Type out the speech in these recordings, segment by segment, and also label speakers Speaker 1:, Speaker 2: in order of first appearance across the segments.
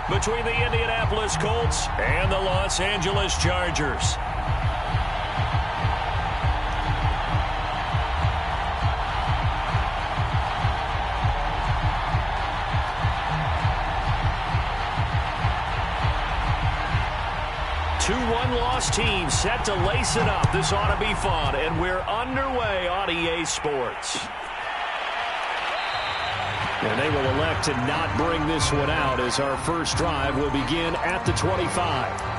Speaker 1: between the Indianapolis Colts and the Los Angeles Chargers. Two one-loss teams set to lace it up. This ought to be fun, and we're underway on EA Sports. And they will elect to not bring this one out as our first drive will begin at the 25.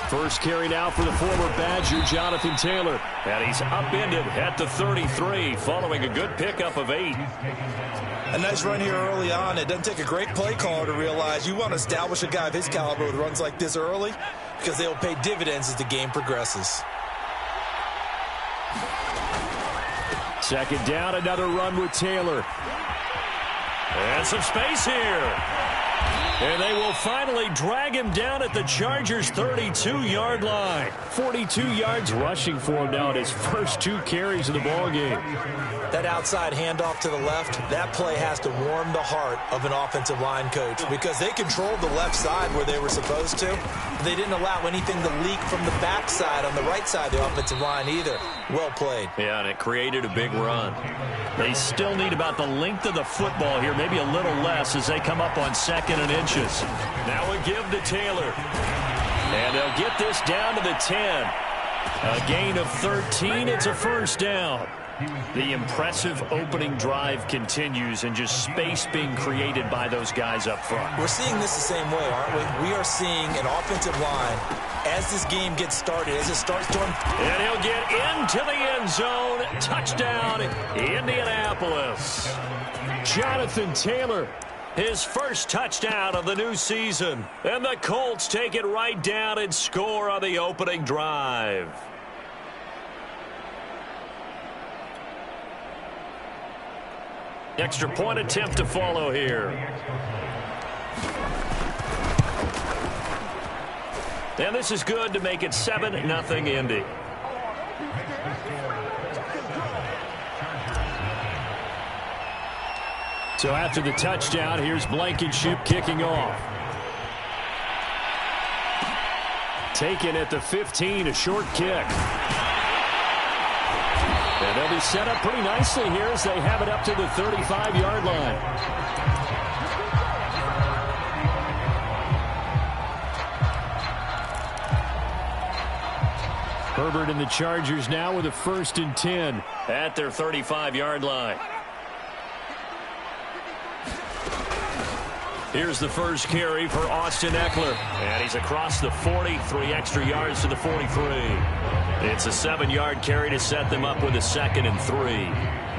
Speaker 1: First carry now for the former Badger, Jonathan Taylor. And he's upended at the 33 following a good pickup of 8.
Speaker 2: A nice run here early on. It doesn't take a great play caller to realize you want to establish a guy of his caliber with runs like this early because they'll pay dividends as the game progresses.
Speaker 1: Second down, another run with Taylor. And some space here. And they will finally drag him down at the Chargers' 32-yard line. 42 yards rushing for him now in his first 2 carries of the ballgame.
Speaker 2: That outside handoff to the left, that play has to warm the heart of an offensive line coach because they controlled the left side where they were supposed to. They didn't allow anything to leak from the backside on the right side of the offensive line either. Well played.
Speaker 1: Yeah, and it created a big run. They still need about the length of the football here, maybe a little less as they come up on 2nd and inches. Now a give to Taylor. And they'll get this down to the 10. A gain of 13. It's a first down. The impressive opening drive continues and just space being created by those guys up front.
Speaker 2: We're seeing this the same way, aren't we? We are seeing an offensive line as this game gets started, as it starts to...
Speaker 1: And he'll get into the end zone. Touchdown, Indianapolis. Jonathan Taylor, his first touchdown of the new season. And the Colts take it right down and score on the opening drive. Extra point attempt to follow here. And this is good to make it 7-0 Indy. So after the touchdown, here's Blankenship kicking off. Taken at the 15, a short kick. And they'll be set up pretty nicely here as they have it up to the 35-yard line. Herbert and the Chargers now with a 1st and 10 at their 35-yard line. Here's the first carry for Austin Eckler. And he's across the 40, 3 extra yards to the 43. It's a 7-yard carry to set them up with a 2nd and 3.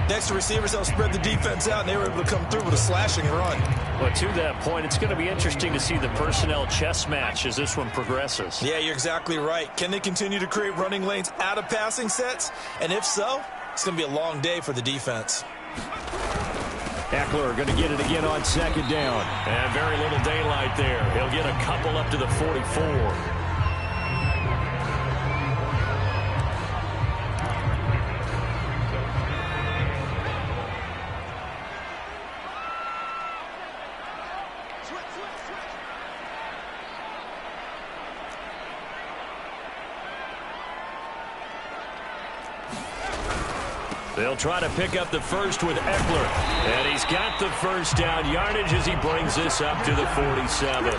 Speaker 2: Next to receivers, they'll spread the defense out, and they were able to come through with a slashing run.
Speaker 1: Well, to that point, it's going to be interesting to see the personnel chess match as this one progresses.
Speaker 2: Yeah, you're exactly right. Can they continue to create running lanes out of passing sets? And if so, it's going to be a long day for the defense.
Speaker 1: Eckler going to get it again on 2nd down. And very little daylight there. He'll get a couple up to the 44. They'll try to pick up the first with Eckler. And he's got the first down yardage as he brings this up to the 47.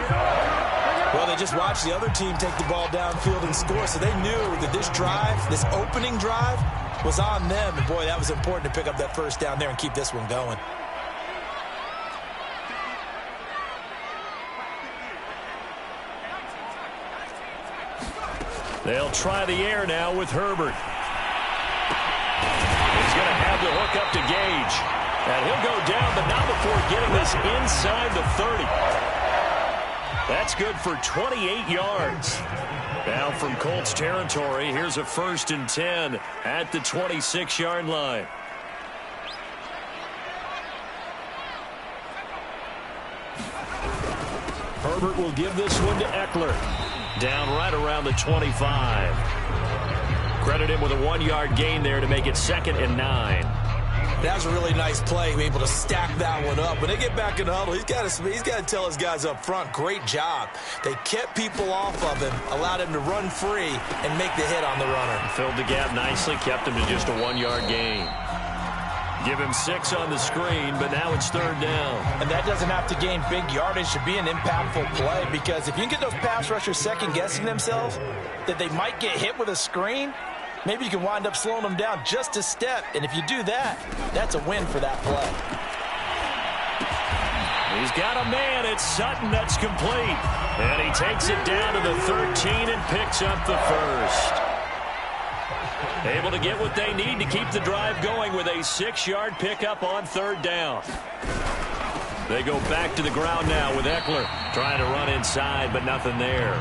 Speaker 2: Well, they just watched the other team take the ball downfield and score, so they knew that this drive, this opening drive, was on them. And, boy, that was important to pick up that first down there and keep this one going.
Speaker 1: They'll try the air now with Herbert. He's going to have the hook up to Gage. And he'll go down, but not before getting this inside the 30. That's good for 28 yards. Now from Colts territory, here's a 1st and 10 at the 26-yard line. Herbert will give this one to Eckler. Down right around the 25. Credit him with a 1-yard gain there to make it 2nd and 9.
Speaker 2: That was a really nice play, able to stack that one up. When they get back in the huddle, he's got to tell his guys up front, great job. They kept people off of him, allowed him to run free and make the hit on the runner.
Speaker 1: Filled the gap nicely, kept him to just a 1-yard gain. Give him 6 on the screen, but now it's 3rd down.
Speaker 2: And that doesn't have to gain big yardage to be an impactful play, because if you can get those pass rushers second-guessing themselves that they might get hit with a screen, maybe you can wind up slowing them down just a step. And if you do that, that's a win for that play.
Speaker 1: He's got a man. It's Sutton. That's complete. And he takes it down to the 13 and picks up the 1st. Able to get what they need to keep the drive going with a 6-yard pickup on 3rd down. They go back to the ground now with Eckler trying to run inside, but nothing there.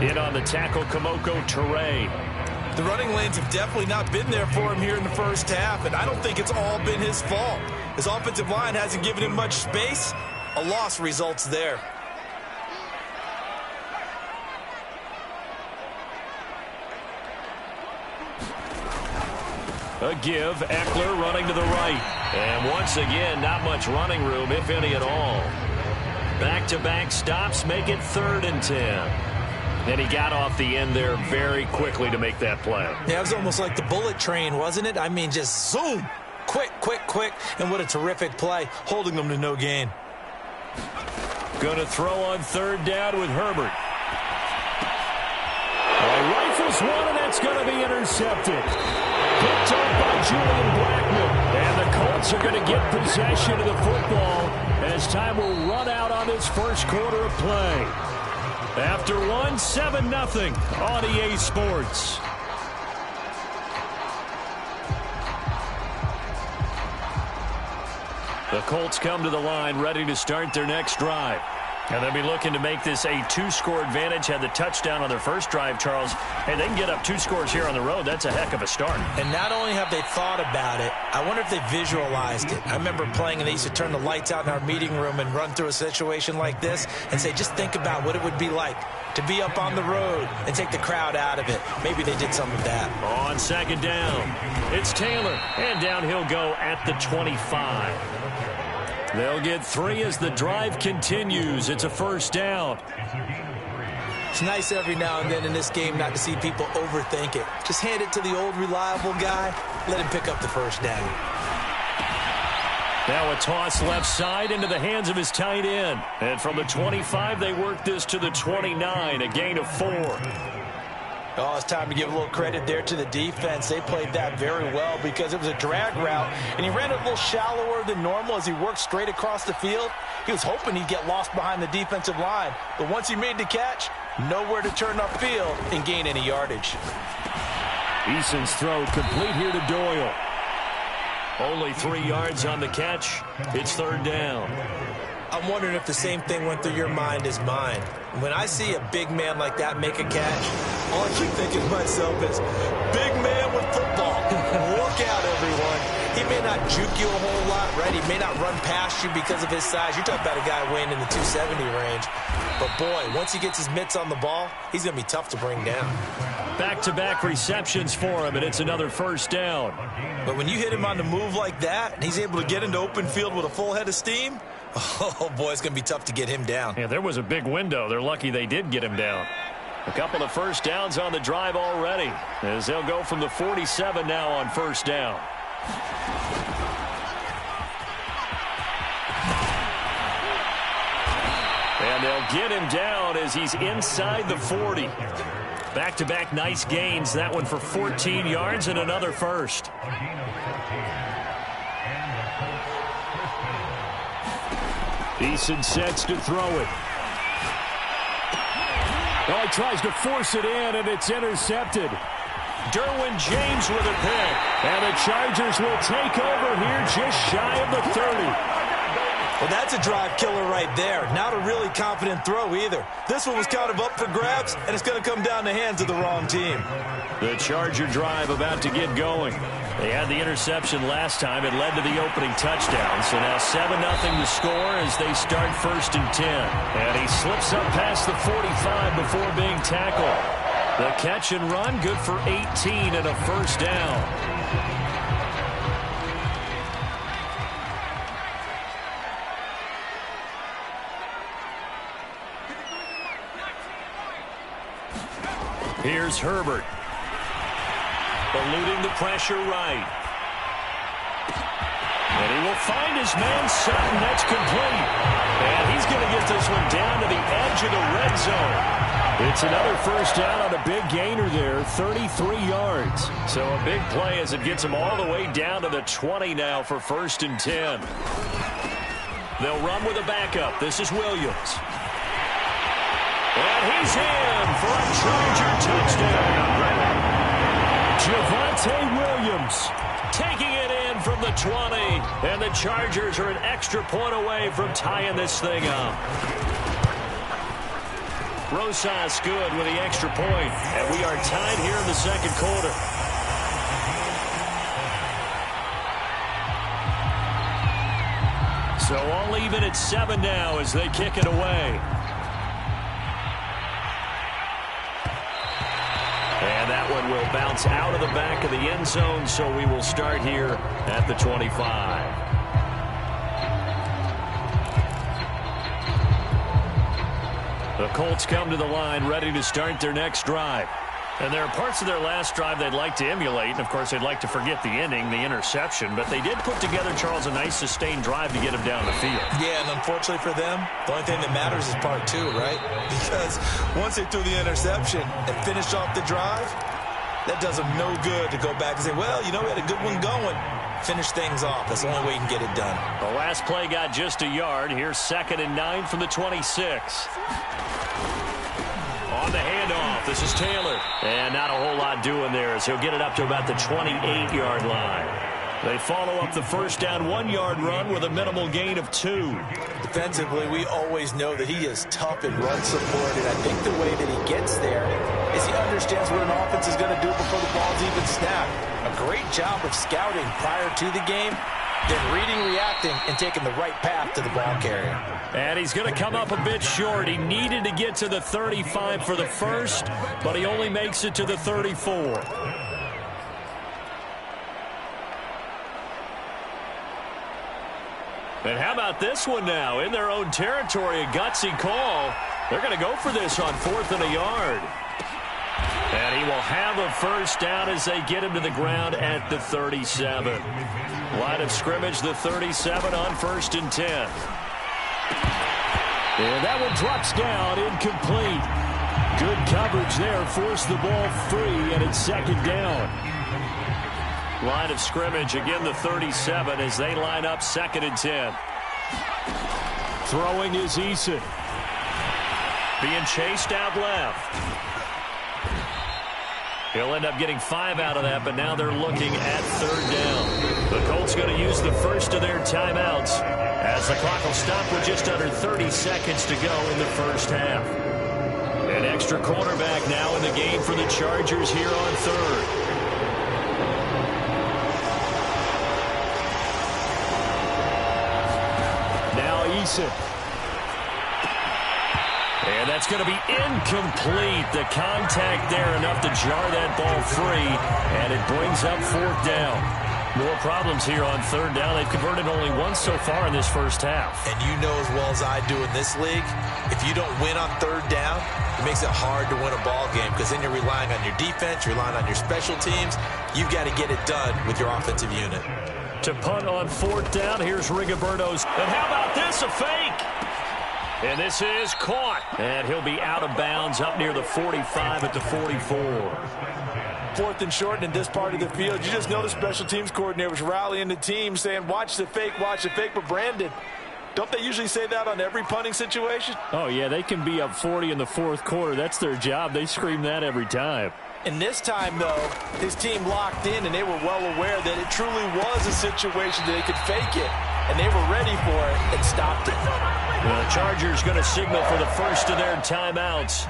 Speaker 1: In on the tackle, Kamoko Toure.
Speaker 2: The running lanes have definitely not been there for him here in the first half, and I don't think it's all been his fault. His offensive line hasn't given him much space. A loss results there.
Speaker 1: A give, Eckler running to the right. And once again, not much running room, if any at all. Back-to-back stops make it 3rd and 10. And he got off the end there very quickly to make that play.
Speaker 2: Yeah, it was almost like the bullet train, wasn't it? I mean, just zoom. Quick, quick, quick. And what a terrific play, holding them to no gain.
Speaker 1: Going to throw on 3rd down with Herbert. Rifles one, and that's going to be intercepted. Picked up by Julian Blackman. And the Colts are going to get possession of the football as time will run out on this first quarter of play. After 7-0 on EA Sports. The Colts come to the line ready to start their next drive. And they'll be looking to make this a 2-score advantage. Had the touchdown on their first drive, Charles. Hey, they can get up 2 scores here on the road. That's a heck of a start.
Speaker 2: And not only have they thought about it, I wonder if they visualized it. I remember playing, and they used to turn the lights out in our meeting room and run through a situation like this and say, just think about what it would be like to be up on the road and take the crowd out of it. Maybe they did some of that.
Speaker 1: On 2nd down, it's Taylor. And down he'll go at the 25. They'll get 3 as the drive continues. It's a 1st down.
Speaker 2: It's nice every now and then in this game not to see people overthink it. Just hand it to the old reliable guy. Let him pick up the 1st down.
Speaker 1: Now a toss left side into the hands of his tight end. And from the 25, they work this to the 29, a gain of 4.
Speaker 2: Oh, it's time to give a little credit there to the defense. They played that very well because it was a drag route, and he ran it a little shallower than normal as he worked straight across the field. He was hoping he'd get lost behind the defensive line, but once he made the catch, nowhere to turn upfield and gain any yardage.
Speaker 1: Eason's throw complete here to Doyle. Only 3 yards on the catch. It's 3rd down.
Speaker 2: I'm wondering if the same thing went through your mind as mine. When I see a big man like that make a catch, all I keep thinking to myself is, big man with football. Look out, everyone. He may not juke you a whole lot, right? He may not run past you because of his size. You're talking about a guy weighing in the 270 range. But, boy, once he gets his mitts on the ball, he's going to be tough to bring down.
Speaker 1: Back-to-back receptions for him, and it's another 1st down.
Speaker 2: But when you hit him on the move like that, and he's able to get into open field with a full head of steam, oh, boy, it's going to be tough to get him down.
Speaker 1: Yeah, there was a big window. They're lucky they did get him down. A couple of 1st downs on the drive already, as they'll go from the 47 now on 1st down. And they'll get him down as he's inside the 40. Back-to-back nice gains. That one for 14 yards and another 1st. Eason sets to throw it. Oh, he tries to force it in, and it's intercepted. Derwin James with a pick. And the Chargers will take over here just shy of the 30.
Speaker 2: Well, that's a drive killer right there. Not a really confident throw either. This one was kind of up for grabs, and it's going to come down the hands of the wrong team.
Speaker 1: The Charger drive about to get going. They had the interception last time. It led to the opening touchdown. So now 7-0 to score as they start 1st and 10. And he slips up past the 45 before being tackled. The catch and run, good for 18 and a first down. Here's Herbert. Eluding the pressure right. And he will find his man Sutton. That's complete. And he's going to get this one down to the edge of the red zone. It's another first down on a big gainer there, 33 yards. So a big play as it gets him all the way down to the 20 now for 1st and 10. They'll run with a backup. This is Williams. And he's in for a Charger touchdown. Javonte Williams taking it in from the 20. And the Chargers are an extra point away from tying this thing up. Rosas good with the extra point. And we are tied here in the second quarter. So all even at 7 now as they kick it away. And that one will bounce out of the back of the end zone, so we will start here at the 25. The Colts come to the line ready to start their next drive. And there are parts of their last drive they'd like to emulate. And, of course, they'd like to forget the ending, the interception. But they did put together, Charles, a nice sustained drive to get him down the field.
Speaker 2: Yeah, and unfortunately for them, the only thing that matters is part 2, right? Because once they threw the interception and finished off the drive, that does them no good to go back and say, well, you know, we had a good one going. Finish things off. That's the only way you can get it done.
Speaker 1: The last play got just a yard. Here's 2nd and 9 from the 26. On the handoff, this is Taylor. And not a whole lot doing there as he'll get it up to about the 28-yard line. They follow up the first down 1-yard run with a minimal gain of 2.
Speaker 2: Defensively, we always know that he is tough in run support, and I think the way that he gets there is he understands what an offense is going to do before the ball's even snapped. A great job of scouting prior to the game, then reading, reacting, and taking the right path to the ball carrier.
Speaker 1: And he's going to come up a bit short. He needed to get to the 35 for the first, but he only makes it to the 34. And how about this one now? In their own territory, a gutsy call. They're going to go for this on 4th and a yard. And he will have a first down as they get him to the ground at the 37. Line of scrimmage, the 37 on 1st and 10. And that one drops down, incomplete. Good coverage there, forced the ball free, and it's 2nd down. Line of scrimmage, again the 37 as they line up 2nd and 10. Throwing is Eason. Being chased out left. He'll end up getting 5 out of that, but now they're looking at 3rd down. The Colts going to use the first of their timeouts as the clock will stop with just under 30 seconds to go in the first half. An extra quarterback now in the game for the Chargers here on 3rd. Eason. And that's going to be incomplete. The contact there enough to jar that ball free, and it brings up 4th down. More problems here on 3rd down. They've converted only once so far in this first half.
Speaker 2: And you know as well as I do in this league, if you don't win on 3rd down, it makes it hard to win a ball game because then you're relying on your defense, you're relying on your special teams. You've got to get it done with your offensive unit.
Speaker 1: To punt on 4th down, here's Rigoberto's. And how about this, a fake? And this is caught. And he'll be out of bounds up near the 45 at the 44.
Speaker 3: 4th and short, and in this part of the field, you just know the special teams coordinator was rallying the team, saying, watch the fake, but Brandon, don't they usually say that on every punting situation?
Speaker 1: Oh, yeah, they can be up 40 in the 4th quarter. That's their job. They scream that every time.
Speaker 3: And this time, though, his team locked in, and they were well aware that it truly was a situation that they could fake it.
Speaker 2: and they were ready for it and stopped it.
Speaker 1: The Chargers going to signal for the first of their timeouts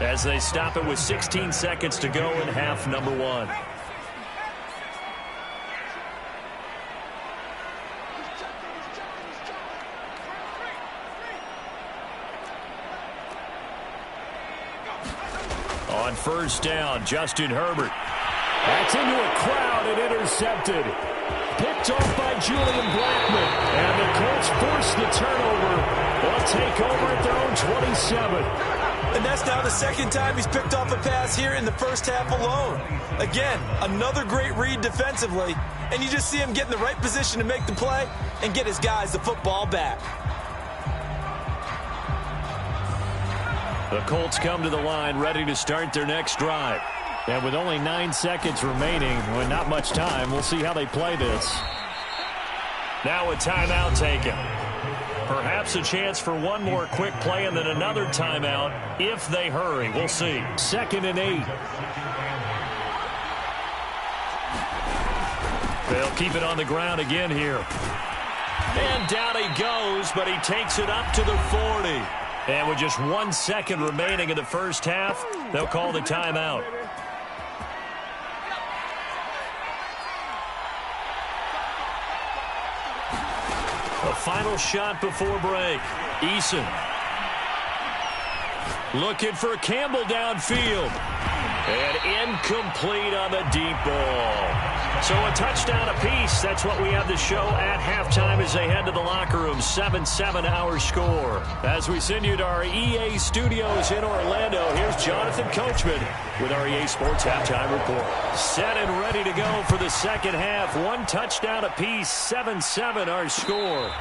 Speaker 1: as they stop it with 16 seconds to go in half number one. On first down, Justin Herbert. That's into a crowd and intercepted. Picked off by Julian Blackmon. And the Colts force the turnover. They'll take over at their own 27.
Speaker 2: And that's now the second time he's picked off a pass here in the first half alone. Again, another great read defensively. And you just see him get in the right position to make the play and get his guys the football back.
Speaker 1: The Colts come to the line ready to start their next drive. And with only 9 seconds remaining, well, not much time, we'll see how they play this. Now a timeout taken. Perhaps a chance for one more quick play and then another timeout if they hurry. We'll see. 2nd and 8. They'll keep it on the ground again here. And down he goes, but he takes it up to the 40. And with just 1 second remaining in the first half, they'll call the timeout. A final shot before break. Eason. Looking for Campbell downfield. And incomplete on the deep ball. So a touchdown apiece. That's what we have to show at halftime as they head to the locker room. 7-7 our score. As we send you to our EA studios in Orlando, here's Jonathan Coachman with our EA Sports Halftime Report. Set and ready to go for the second half. 1 touchdown apiece. 7-7 our score.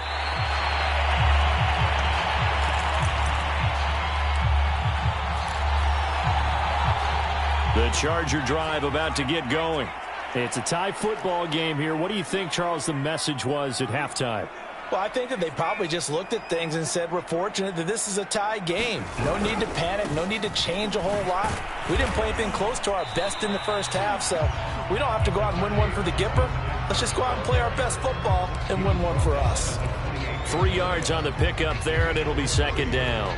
Speaker 1: The Charger drive about to get going. It's a tie football game here. What do you think, Charles, the message was at halftime?
Speaker 2: Well, I think that they probably just looked at things and said, we're fortunate that this is a tie game. No need to panic. No need to change a whole lot. We didn't play anything close to our best in the first half, so we don't have to go out and win one for the Gipper. Let's just go out and play our best football and win one for us.
Speaker 1: 3 yards on the pickup there, and it'll be 2nd down.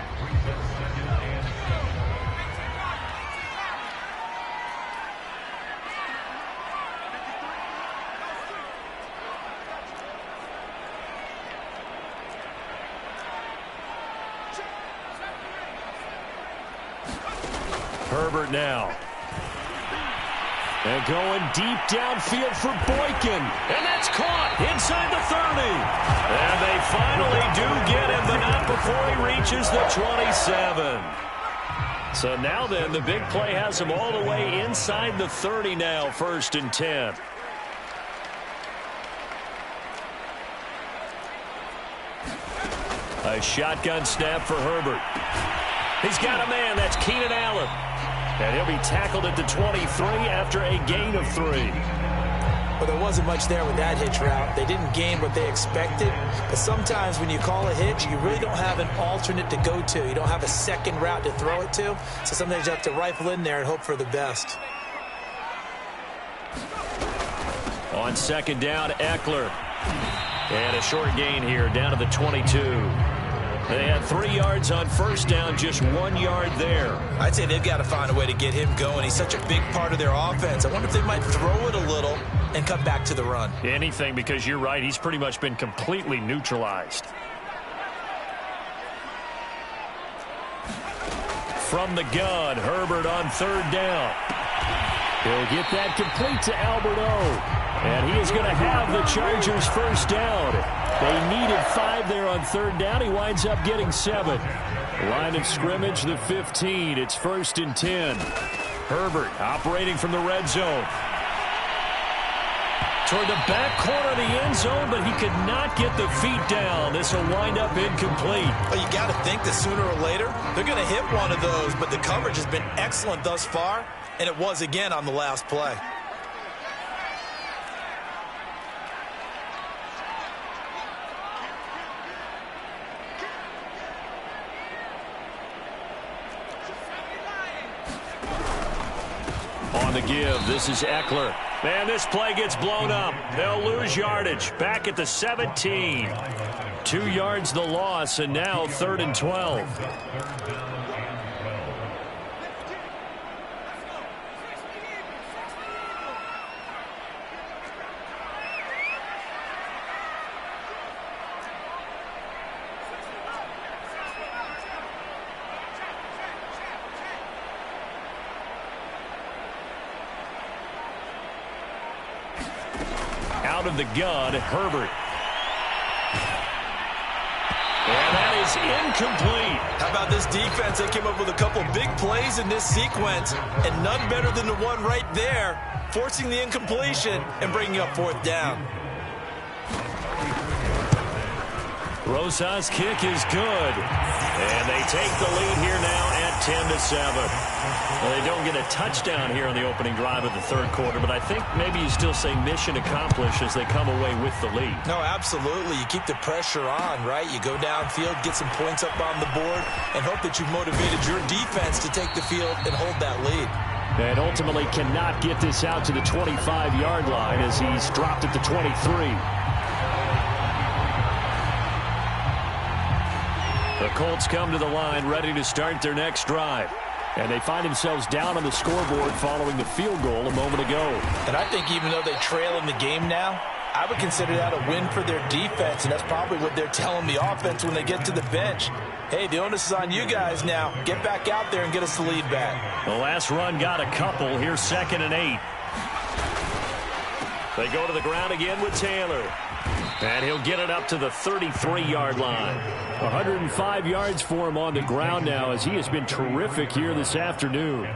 Speaker 1: Herbert now. And going deep downfield for Boykin. And that's caught inside the 30. And they finally do get him, but not before he reaches the 27. So now then, the big play has him all the way inside the 30 now, 1st and 10. A shotgun snap for Herbert. He's got a man. That's Keenan Allen. And he'll be tackled at the 23 after a gain of 3.
Speaker 2: Well, there wasn't much there with that hitch route. They didn't gain what they expected. But sometimes when you call a hitch, you really don't have an alternate to go to. You don't have a second route to throw it to. So sometimes you have to rifle in there and hope for the best.
Speaker 1: On 2nd down, Eckler. And a short gain here down to the 22. They had 3 yards on 1st down, just 1 yard there.
Speaker 2: I'd say they've got to find a way to get him going. He's such a big part of their offense. I wonder if they might throw it a little and come back to the run.
Speaker 1: Anything, because you're right. He's pretty much been completely neutralized. From the gun, Herbert on 3rd down. He'll get that complete to Albert O. And he is going to have the Chargers 1st down. They needed 5 there on 3rd down. He winds up getting 7. Line of scrimmage, the 15. It's 1st and 10. Herbert operating from the red zone. Toward the back corner of the end zone, but he could not get the feet down. This will wind up incomplete.
Speaker 2: Well, you got to think that sooner or later, they're going to hit one of those, but the coverage has been excellent thus far, and it was again on the last play.
Speaker 1: On the give, this is Eckler. And this play gets blown up. They'll lose yardage. Back at the 17. 2 yards the loss, and now 3rd and 12. Out of the gun, Herbert. And that is incomplete.
Speaker 2: How about this defense? They came up with a couple big plays in this sequence, and none better than the one right there, forcing the incompletion and bringing up 4th down.
Speaker 1: Rosas' kick is good. And they take the lead here now at 10-7. Well, they don't get a touchdown here on the opening drive of the 3rd quarter, but I think maybe you still say mission accomplished as they come away with the lead.
Speaker 2: No, absolutely. You keep the pressure on, right? You go downfield, get some points up on the board, and hope that you've motivated your defense to take the field and hold that lead.
Speaker 1: And ultimately cannot get this out to the 25-yard line as he's dropped at the 23. The Colts come to the line ready to start their next drive. And they find themselves down on the scoreboard following the field goal a moment ago.
Speaker 2: And I think even though they trail in the game now, I would consider that a win for their defense, and that's probably what they're telling the offense when they get to the bench. Hey, the onus is on you guys now. Get back out there and get us the lead back.
Speaker 1: The last run got a couple. Here's 2nd and 8. They go to the ground again with Taylor. And he'll get it up to the 33-yard line. 105 yards for him on the ground now as he has been terrific here this afternoon.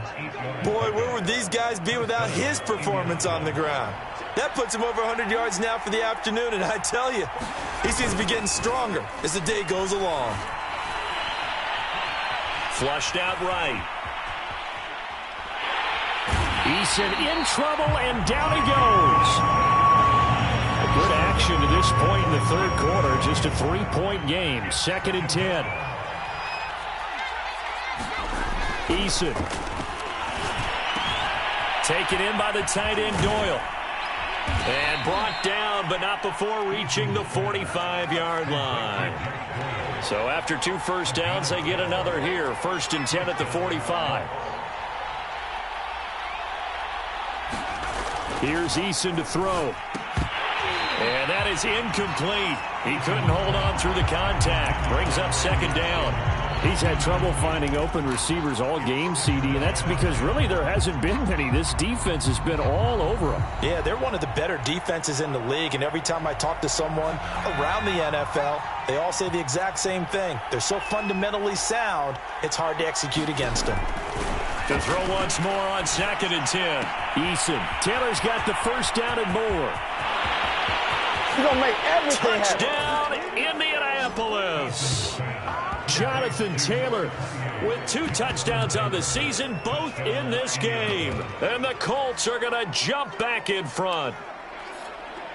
Speaker 2: Boy, where would these guys be without his performance on the ground? That puts him over 100 yards now for the afternoon, and I tell you, he seems to be getting stronger as the day goes along.
Speaker 1: Flushed out right. Eason in trouble, and down he goes. Good action to this point in the 3rd quarter. Just a 3-point game. 2nd and 10. Eason. Taken in by the tight end Doyle. And brought down, but not before reaching the 45-yard line. So after 2 first downs, they get another here. 1st and 10 at the 45. Here's Eason to throw. And that is incomplete. He couldn't hold on through the contact. Brings up 2nd down. He's had trouble finding open receivers all game, CD, and that's because really there hasn't been many. This defense has been all over them.
Speaker 2: Yeah, they're one of the better defenses in the league, and every time I talk to someone around the NFL, they all say the exact same thing. They're so fundamentally sound, it's hard to execute against them.
Speaker 1: To throw once more on 2nd and 10. Eason. Taylor's got the 1st down and more.
Speaker 4: He's going to make everything
Speaker 1: Touchdown, Indianapolis. Jonathan Taylor with 2 touchdowns on the season, both in this game. And the Colts are going to jump back in front.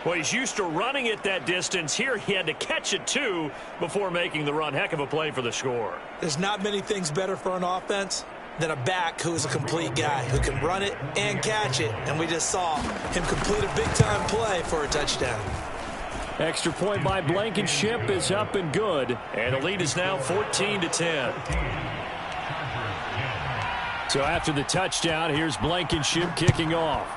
Speaker 1: Well, he's used to running it that distance. Here he had to catch it, too, before making the run. Heck of a play for the score.
Speaker 2: There's not many things better for an offense than a back who is a complete guy who can run it and catch it. And we just saw him complete a big-time play for a touchdown.
Speaker 1: Extra point by Blankenship is up and good. And the lead is now 14-10. So after the touchdown, here's Blankenship kicking off.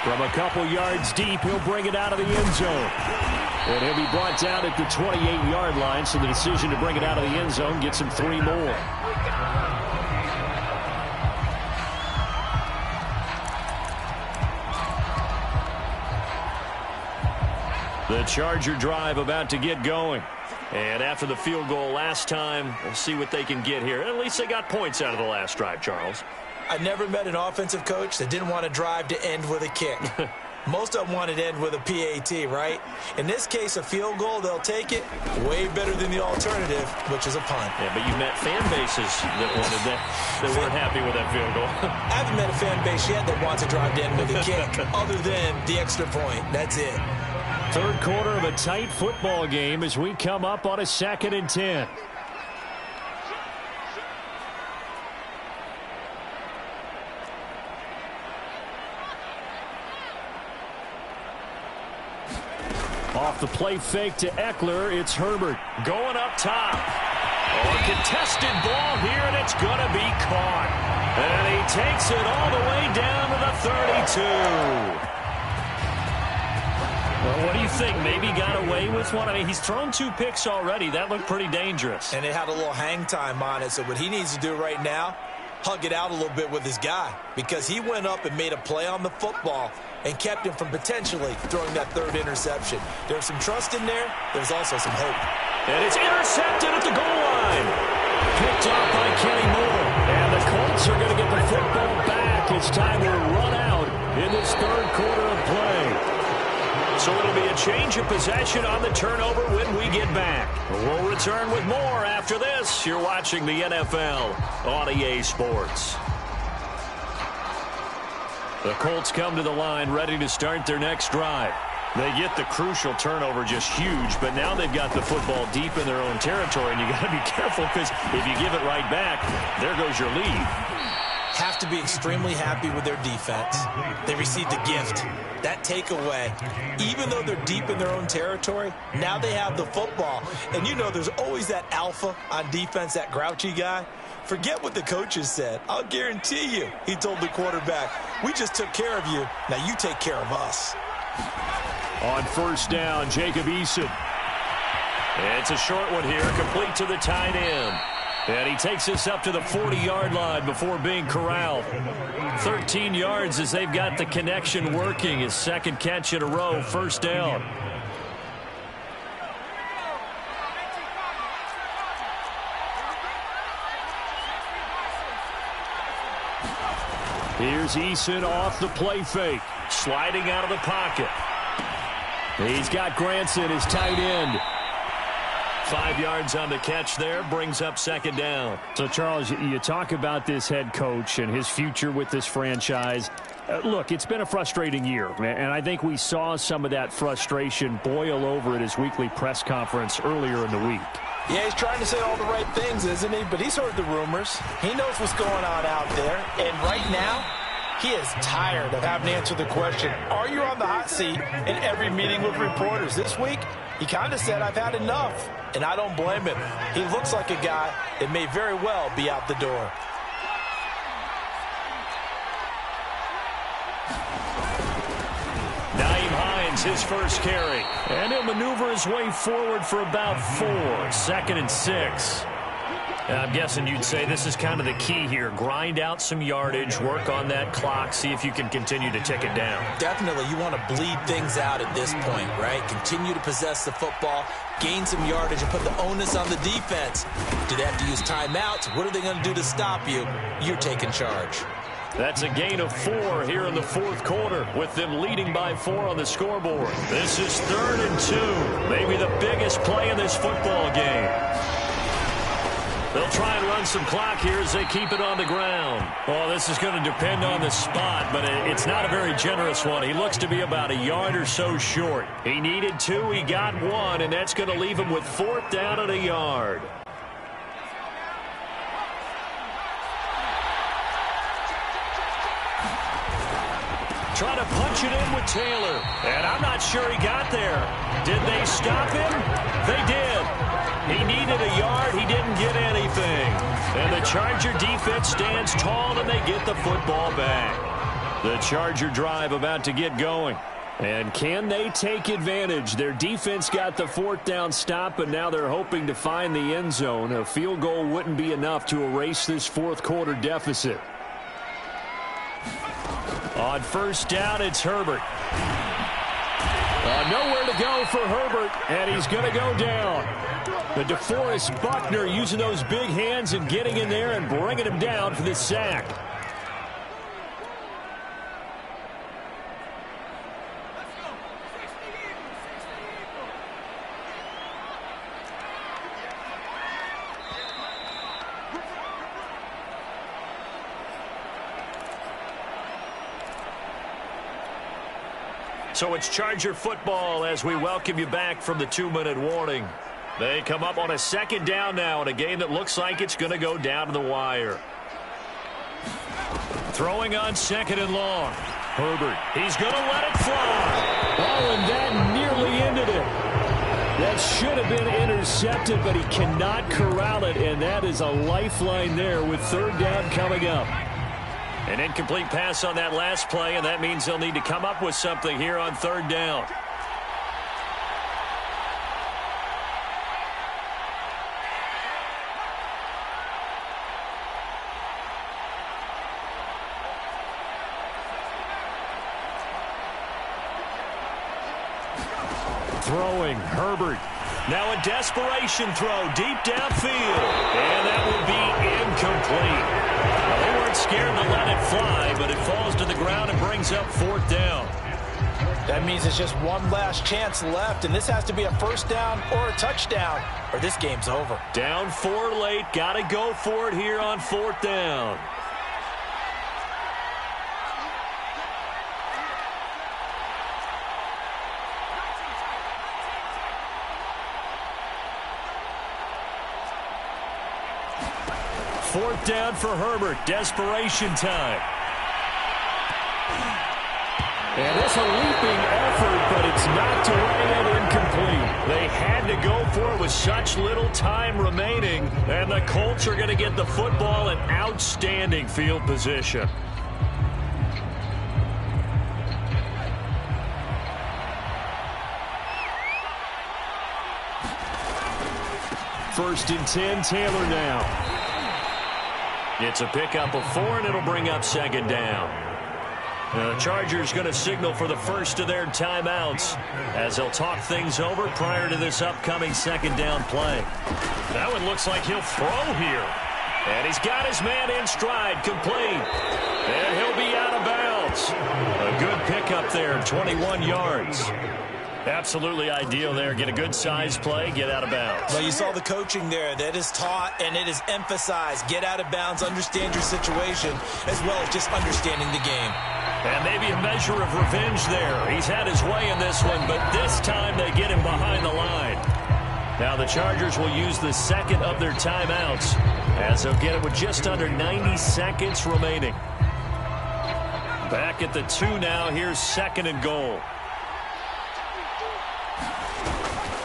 Speaker 1: From a couple yards deep, he'll bring it out of the end zone. And he'll be brought down at the 28-yard line, so the decision to bring it out of the end zone gets him 3 more. The Charger drive about to get going. And after the field goal last time, we'll see what they can get here. At least they got points out of the last drive, Charles.
Speaker 2: I never met an offensive coach that didn't want to drive to end with a kick. Most of them wanted to end with a PAT, right? In this case, a field goal, they'll take it. Way better than the alternative, which is a punt.
Speaker 1: Yeah, but you met fan bases that wanted that weren't happy with that field goal.
Speaker 2: I haven't met a fan base yet that wants to drive to end with a kick, other than the extra point. That's it.
Speaker 1: 3rd quarter of a tight football game as we come up on a 2nd and 10. Off the play fake to Eckler, it's Herbert. Going up top. Oh, a contested ball here, and it's going to be caught. And he takes it all the way down to the 32. Well, what do you think? Maybe got away with one? I mean, he's thrown 2 picks already. That looked pretty dangerous.
Speaker 2: And it had a little hang time on it. So what he needs to do right now, hug it out a little bit with his guy, because he went up and made a play on the football and kept him from potentially throwing that 3rd interception. There's some trust in there. There's also some hope.
Speaker 1: And it's intercepted at the goal line. Picked off by Kenny Moore. And the Colts are going to get the football back. It's time to run out in this 3rd quarter of play. So it'll be a change of possession on the turnover when we get back. We'll return with more after this. You're watching the NFL on EA Sports. The Colts come to the line ready to start their next drive. They get the crucial turnover, just huge, but now they've got the football deep in their own territory, and you got to be careful because if you give it right back, there goes your lead.
Speaker 2: Have to be extremely happy with their defense. They received a gift. That takeaway, even though they're deep in their own territory, now they have the football. And you know there's always that alpha on defense, that grouchy guy. Forget what the coaches said. I'll guarantee you, he told the quarterback, we just took care of you. Now you take care of us.
Speaker 1: On 1st down, Jacob Eason. It's a short one here, complete to the tight end. And he takes this up to the 40-yard line before being corralled. 13 yards as they've got the connection working. His 2nd catch in a row, 1st down. Here's Eason off the play fake. Sliding out of the pocket. He's got Granson, his tight end. 5 yards on the catch there, brings up 2nd down.
Speaker 5: So, Charles, you talk about this head coach and his future with this franchise. Look, it's been a frustrating year, and I think we saw some of that frustration boil over at his weekly press conference earlier in the week.
Speaker 3: Yeah, he's trying to say all the right things, isn't he? But he's heard the rumors. He knows what's going on out there. And right now, he is tired of having to answer the question, are you on the hot seat in every meeting with reporters? This week, he kind of said, I've had enough. And I don't blame him. He looks like a guy that may very well be out the door.
Speaker 1: Naeem Hines, his first carry. And he'll maneuver his way forward for about 4. 2nd and 6. I'm guessing you'd say this is kind of the key here. Grind out some yardage, work on that clock, see if you can continue to tick it down.
Speaker 2: Definitely, you want to bleed things out at this point, right? Continue to possess the football, gain some yardage, and put the onus on the defense. Do they have to use timeouts? What are they going to do to stop you? You're taking charge.
Speaker 1: That's a gain of 4 here in the 4th quarter, with them leading by 4 on the scoreboard. This is 3rd and 2, maybe the biggest play in this football game. They'll try and run some clock here as they keep it on the ground. Well, this is going to depend on the spot, but it's not a very generous one. He looks to be about a yard or so short. He needed 2, he got 1, and that's going to leave him with 4th down and a yard. Trying to punch it in with Taylor. And I'm not sure he got there. Did they stop him? They did. He needed a yard. He didn't get anything. And the Charger defense stands tall, and they get the football back. The Charger drive about to get going. And can they take advantage? Their defense got the 4th down stop, and now they're hoping to find the end zone. A field goal wouldn't be enough to erase this 4th quarter deficit. On 1st down, it's Herbert. Nowhere to go for Herbert, and he's going to go down. The DeForest Buckner using those big hands and getting in there and bringing him down for the sack. So it's Charger football as we welcome you back from the 2-minute warning. They come up on a 2nd down now in a game that looks like it's going to go down to the wire. Throwing on 2nd and long. Herbert, he's going to let it fly.
Speaker 5: Oh, and that nearly ended it. That should have been intercepted, but he cannot corral it, and that is a lifeline there with third down coming up.
Speaker 1: An incomplete pass on that last play, and that means they'll need to come up with something here on third down.
Speaker 5: Throwing, Herbert.
Speaker 1: Now a desperation throw deep downfield. And that will be incomplete. Well, they weren't scared to let it fly, but it falls to the ground and brings up fourth down.
Speaker 3: That means it's just one last chance left, and this has to be a first down or a touchdown, or this game's over.
Speaker 1: Down 4 late. Got to go for it here on fourth down. Fourth down for Herbert. Desperation time.
Speaker 5: And it's a leaping effort, but it's knocked away and incomplete.
Speaker 1: They had to go for it with such little time remaining, and the Colts are going to get the football in outstanding field position.
Speaker 5: First and 10, Taylor now.
Speaker 1: It's a pickup of 4, and it'll bring up second down. The Chargers going to signal for the first of their timeouts as they'll talk things over prior to this upcoming second down play. That one looks like he'll throw here. And he's got his man in stride, complete. And he'll be out of bounds. A good pickup there, 21 yards. Absolutely ideal there. Get a good size play, get out of bounds.
Speaker 2: Well, you saw the coaching there. That is taught and it is emphasized. Get out of bounds, understand your situation, as well as just understanding the game.
Speaker 1: And maybe a measure of revenge there. He's had his way in this one, but this time they get him behind the line. Now the Chargers will use the second of their timeouts as they'll get it with just under 90 seconds remaining. Back at the 2 now. Here's second and goal.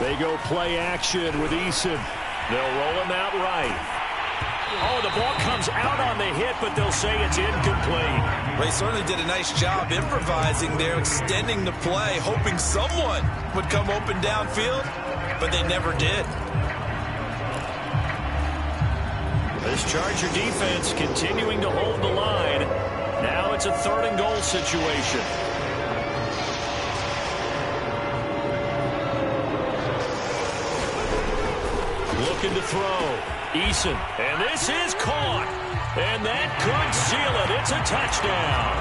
Speaker 5: They go play action with Eason.
Speaker 1: They'll roll him out right. Oh, the ball comes out on the hit, but they'll say it's incomplete.
Speaker 2: Well, he certainly did a nice job improvising there, extending the play, hoping someone would come open downfield, but they never did.
Speaker 1: This Charger defense continuing to hold the line. Now it's a third and goal situation. Looking to throw. Eason. And this is caught. And that could seal it. It's a touchdown.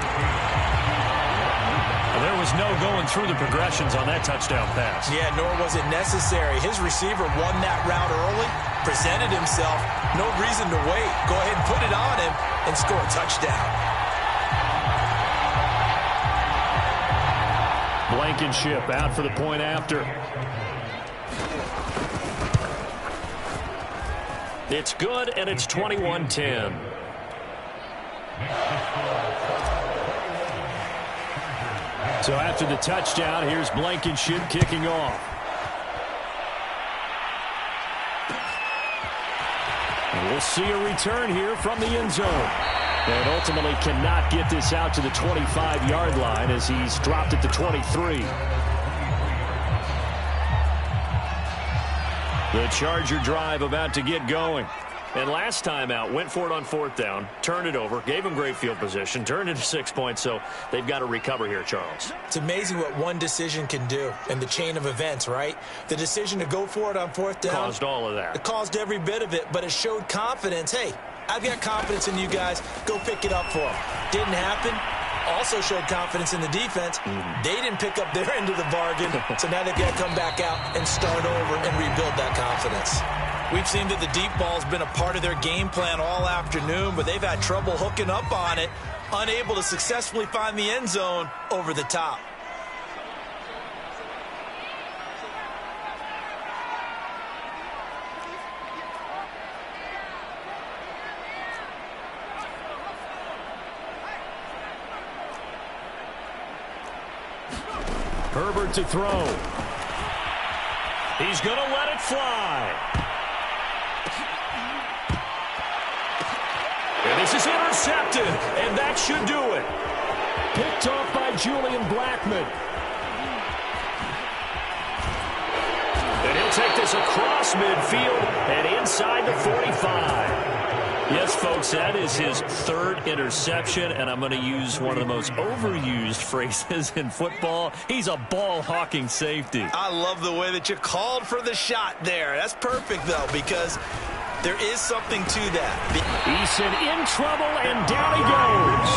Speaker 1: Well, there was no going through the progressions on that touchdown pass.
Speaker 2: Yeah, nor was it necessary. His receiver won that route early, presented himself. No reason to wait. Go ahead and put it on him and score a touchdown.
Speaker 5: Blankenship out for the point after.
Speaker 1: It's good, and it's 21-10.
Speaker 5: So after the touchdown, here's Blankenship kicking off. And we'll see a return here from the end zone. And ultimately cannot get this out to the 25-yard line as he's dropped at the 23.
Speaker 1: The Charger drive about to get going. And last time out, went for it on fourth down, turned it over, gave him great field position, turned it to 6 points, so they've got to recover here, Charles.
Speaker 2: It's amazing what one decision can do in the chain of events, right? The decision to go for it on fourth down.
Speaker 1: Caused all of that.
Speaker 2: It caused every bit of it, but it showed confidence. Hey, I've got confidence in you guys. Go pick it up for them. Didn't happen. Also showed confidence in the defense. They didn't pick up their end of the bargain, so now they've got to come back out and start over and rebuild that confidence. We've seen that the deep ball's been a part of their game plan all afternoon, but they've had trouble hooking up on it, unable to successfully find the end zone over the top.
Speaker 5: Herbert to throw.
Speaker 1: He's going to let it fly. And this is intercepted, and that should do it.
Speaker 5: Picked off by Julian Blackmon.
Speaker 1: And he'll take this across midfield and inside the 45. Yes, folks, that is his third interception, and I'm going to use one of the most overused phrases in football. He's a ball-hawking safety.
Speaker 2: I love the way that you called for the shot there. That's perfect, though, because there is something to that.
Speaker 5: Eason in trouble, and down he goes.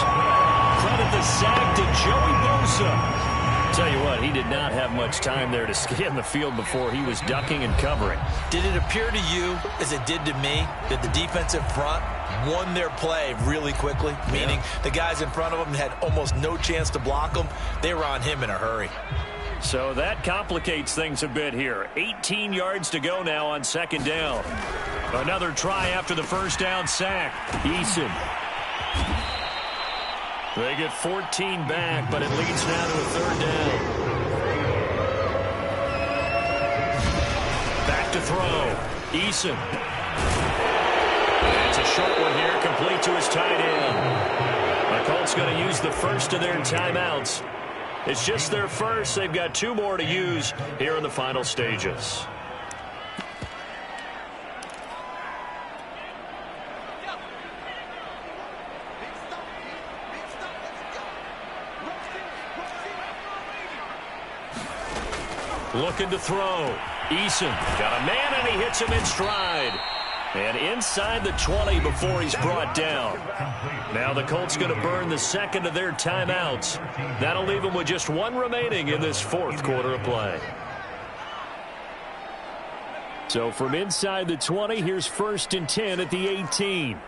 Speaker 1: Credit the sack to Joey Bosa. Tell you what, he did not have much time there to scan the field before he was ducking and covering.
Speaker 2: Did it appear to you, as it did to me, that the defensive front won their play really quickly? Meaning the guys in front of them had almost no chance to block them. They were on him in a hurry.
Speaker 1: So that complicates things a bit here. 18 yards to go now on second down. Another try after the first down sack.
Speaker 5: Eason.
Speaker 1: They get 14 back, but it leads now to a third down. Back to throw. Eason. It's a short one here, complete to his tight end. The Colts going to use the first of their timeouts. It's just their first. They've got 2 more to use here in the final stages. Looking to throw. Eason got a man, and he hits him in stride. And inside the 20 before he's brought down. Now the Colts going to burn the second of their timeouts. That'll leave them with just 1 remaining in this fourth quarter of play.
Speaker 5: So from inside the 20, here's 1st and 10 at the 18.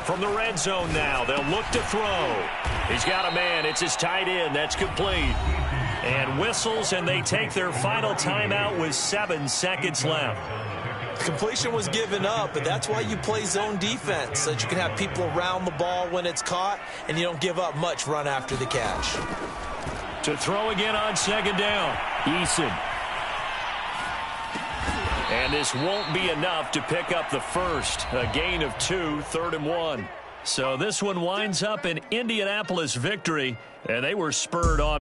Speaker 1: From the red zone now, they'll look to throw. He's got a man. It's his tight end. That's complete. And whistles, and they take their final timeout with 7 seconds left.
Speaker 2: Completion was given up, but that's why you play zone defense, so that you can have people around the ball when it's caught, and you don't give up much run after the catch.
Speaker 1: To throw again on second down.
Speaker 5: Eason.
Speaker 1: And this won't be enough to pick up the first. A gain of 2, 3rd and 1. So this one winds up an Indianapolis victory, and they were spurred on.